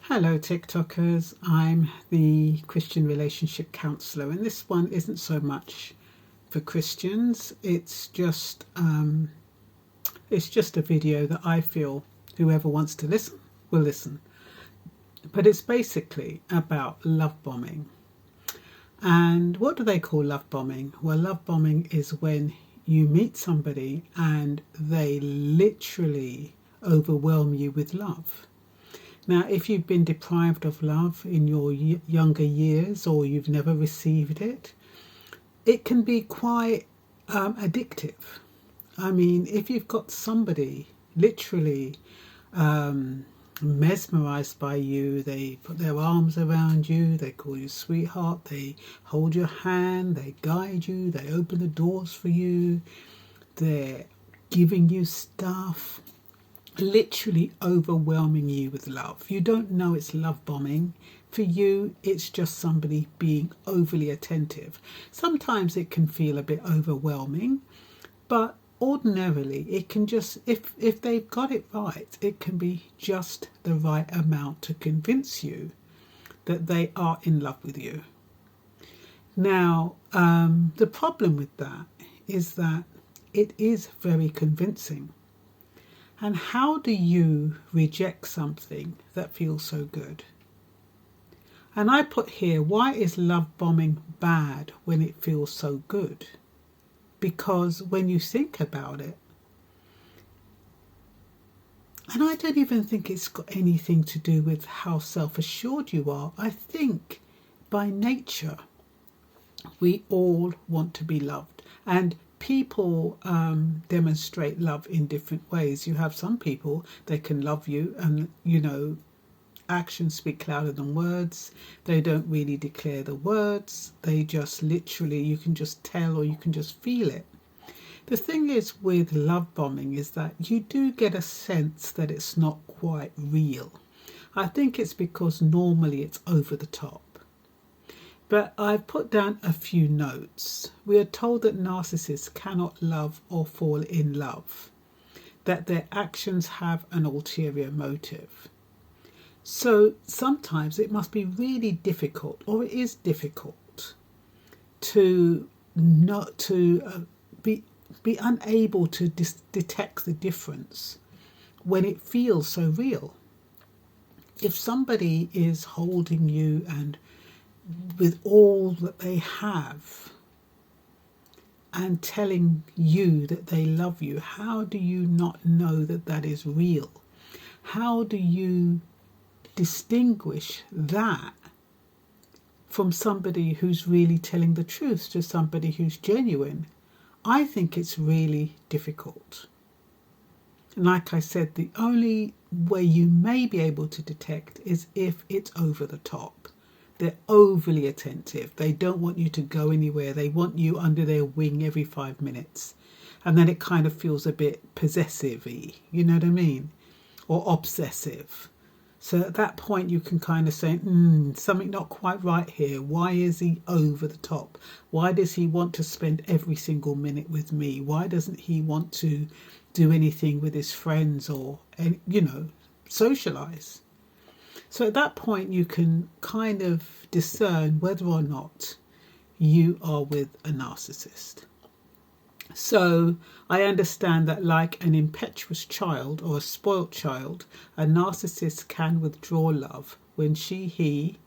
Hello TikTokers, I'm the Christian Relationship Counsellor, and this one isn't so much for Christians. It's just a video that I feel whoever wants to listen will listen. But it's basically about love bombing. And what do they call love bombing? Well, love bombing is when you meet somebody and they literally overwhelm you with love. Now, if you've been deprived of love in your younger years, or you've never received it, it can be quite addictive. I mean, if you've got somebody literally mesmerized by you, they put their arms around you, they call you sweetheart, they hold your hand, they guide you, they open the doors for you, they're giving you stuff, literally overwhelming you with love. You don't know it's love bombing. For you, it's just somebody being overly attentive. Sometimes it can feel a bit overwhelming, but ordinarily it can just, if they've got it right, it can be just the right amount to convince you that they are in love with you. Now, the problem with that is that it is very convincing. And how do you reject something that feels so good? And I put here, why is love bombing bad when it feels so good? Because when you think about it, and I don't even think it's got anything to do with how self-assured you are. I think by nature, we all want to be loved. And people demonstrate love in different ways. You have some people, they can love you and, actions speak louder than words. They don't really declare the words. They just literally, you can just tell or you can just feel it. The thing is with love bombing is that you do get a sense that it's not quite real. I think it's because normally it's over the top. But I've put down a few notes. We are told that narcissists cannot love or fall in love, that their actions have an ulterior motive. So sometimes it must be really difficult, or it is difficult, to be unable to detect the difference when it feels so real. If somebody is holding you and with all that they have and telling you that they love you, how do you not know that that is real? How do you distinguish that from somebody who's really telling the truth to somebody who's genuine? I think it's really difficult. And like I said, the only way you may be able to detect is if it's over the top. They're overly attentive. They don't want you to go anywhere. They want you under their wing every 5 minutes. And then it kind of feels a bit possessive-y, you know what I mean? Or obsessive. So at that point you can kind of say, something not quite right here. Why is he over the top? Why does he want to spend every single minute with me? Why doesn't he want to do anything with his friends or, socialise? So at that point, you can kind of discern whether or not you are with a narcissist. So I understand that like an impetuous child or a spoilt child, a narcissist can withdraw love when he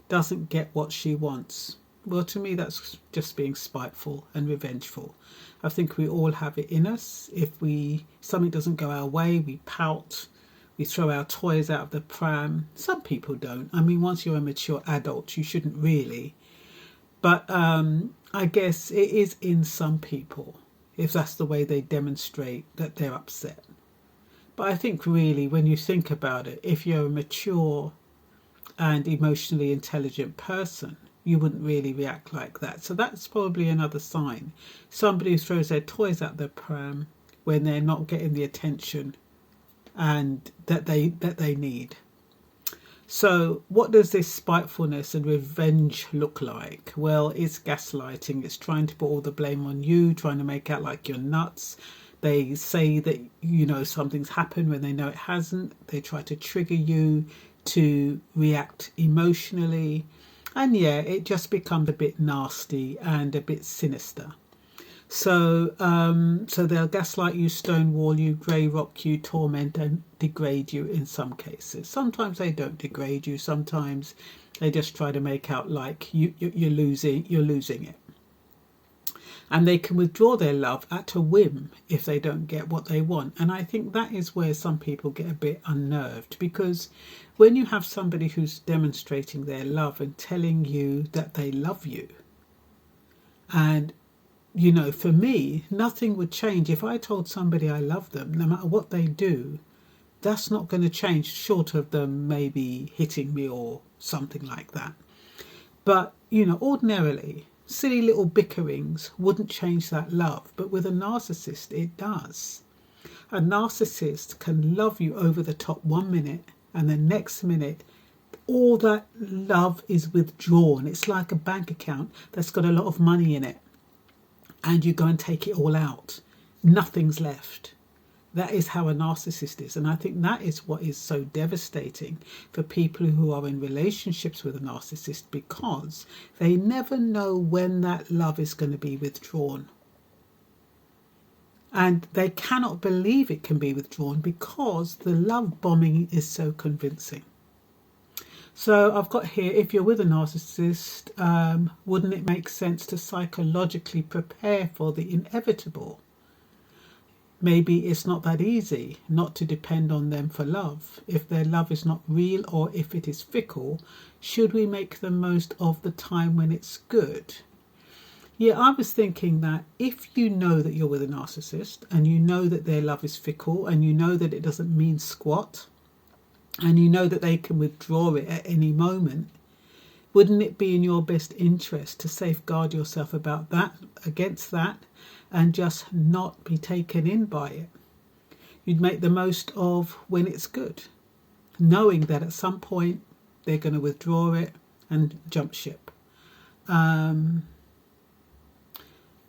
doesn't get what she wants. Well, to me, that's just being spiteful and revengeful. I think we all have it in us. If something doesn't go our way, we pout. We throw our toys out of the pram. Some people don't. I mean, once you're a mature adult, you shouldn't really. But I guess it is in some people, if that's the way they demonstrate that they're upset. But I think really, when you think about it, if you're a mature and emotionally intelligent person, you wouldn't really react like that. So that's probably another sign. Somebody who throws their toys out the pram when they're not getting the attention and that they need. So what does this spitefulness and revenge look like? Well, it's gaslighting. It's trying to put all the blame on you, trying to make out like you're nuts. They say that, something's happened when they know it hasn't. They try to trigger you, to react emotionally, and yeah, it just becomes a bit nasty and a bit sinister. So they'll gaslight you, stonewall you, grey rock you, torment and degrade you in some cases. Sometimes they don't degrade you. Sometimes they just try to make out like you're losing it. And they can withdraw their love at a whim if they don't get what they want. And I think that is where some people get a bit unnerved, because when you have somebody who's demonstrating their love and telling you that they love you, and you know, for me, nothing would change. If I told somebody I love them, no matter what they do, that's not going to change, short of them maybe hitting me or something like that. But, you know, ordinarily, silly little bickerings wouldn't change that love. But with a narcissist, it does. A narcissist can love you over the top 1 minute, and the next minute, all that love is withdrawn. It's like a bank account that's got a lot of money in it, and you go and take it all out. Nothing's left. That is how a narcissist is. And I think that is what is so devastating for people who are in relationships with a narcissist, because they never know when that love is going to be withdrawn. And they cannot believe it can be withdrawn because the love bombing is so convincing. So I've got here, if you're with a narcissist, wouldn't it make sense to psychologically prepare for the inevitable? Maybe it's not that easy not to depend on them for love. If their love is not real, or if it is fickle, should we make the most of the time when it's good? Yeah, I was thinking that if you know that you're with a narcissist and you know that their love is fickle and you know that it doesn't mean squat, and you know that they can withdraw it at any moment, wouldn't it be in your best interest to safeguard yourself against that, and just not be taken in by it? You'd make the most of when it's good, knowing that at some point they're going to withdraw it and jump ship.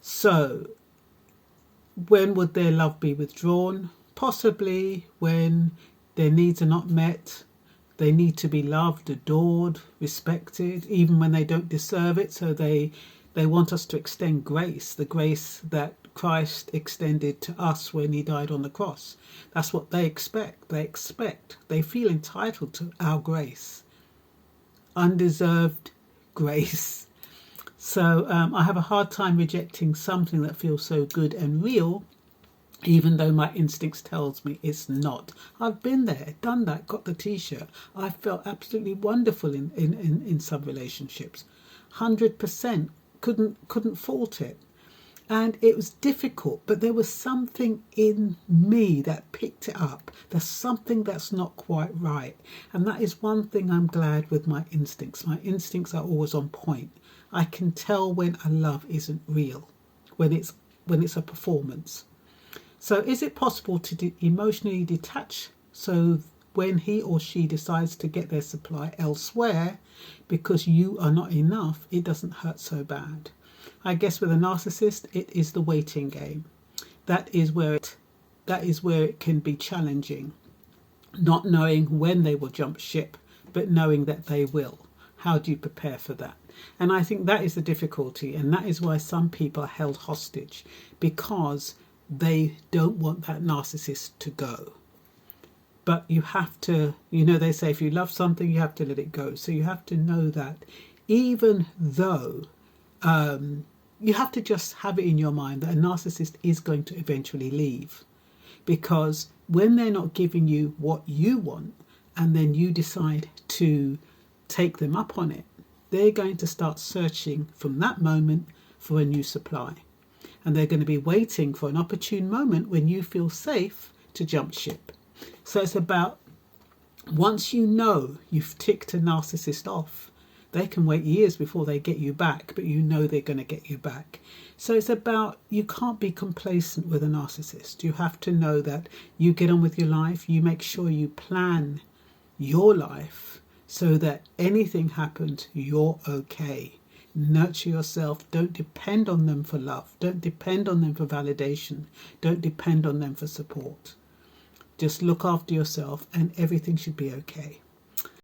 So when would their love be withdrawn? Possibly when their needs are not met. They need to be loved, adored, respected, even when they don't deserve it. So they want us to extend grace, the grace that Christ extended to us when he died on the cross. That's what they expect. They feel entitled to our grace, undeserved grace. So I have a hard time rejecting something that feels so good and real, even though my instincts tells me it's not. I've been there, done that, got the t-shirt. I felt absolutely wonderful in some relationships. 100%, couldn't fault it. And it was difficult, but there was something in me that picked it up. There's something that's not quite right. And that is one thing I'm glad with my instincts. My instincts are always on point. I can tell when a love isn't real, when it's a performance. So is it possible to emotionally detach, so when he or she decides to get their supply elsewhere because you are not enough, it doesn't hurt so bad? I guess with a narcissist, it is the waiting game. That is where it can be challenging, not knowing when they will jump ship, but knowing that they will. How do you prepare for that? And I think that is the difficulty, and that is why some people are held hostage, because they don't want that narcissist to go. But you have to, they say if you love something, you have to let it go. So you have to know that even though you have to just have it in your mind that a narcissist is going to eventually leave. Because when they're not giving you what you want, and then you decide to take them up on it, they're going to start searching from that moment for a new supply. And they're going to be waiting for an opportune moment when you feel safe to jump ship. So it's about, once you know you've ticked a narcissist off, they can wait years before they get you back, but you know they're going to get you back. So it's about, you can't be complacent with a narcissist. You have to know that you get on with your life, you make sure you plan your life so that anything happens, you're okay. Nurture yourself. Don't depend on them for love. Don't depend on them for validation. Don't depend on them for support. Just look after yourself and everything should be okay.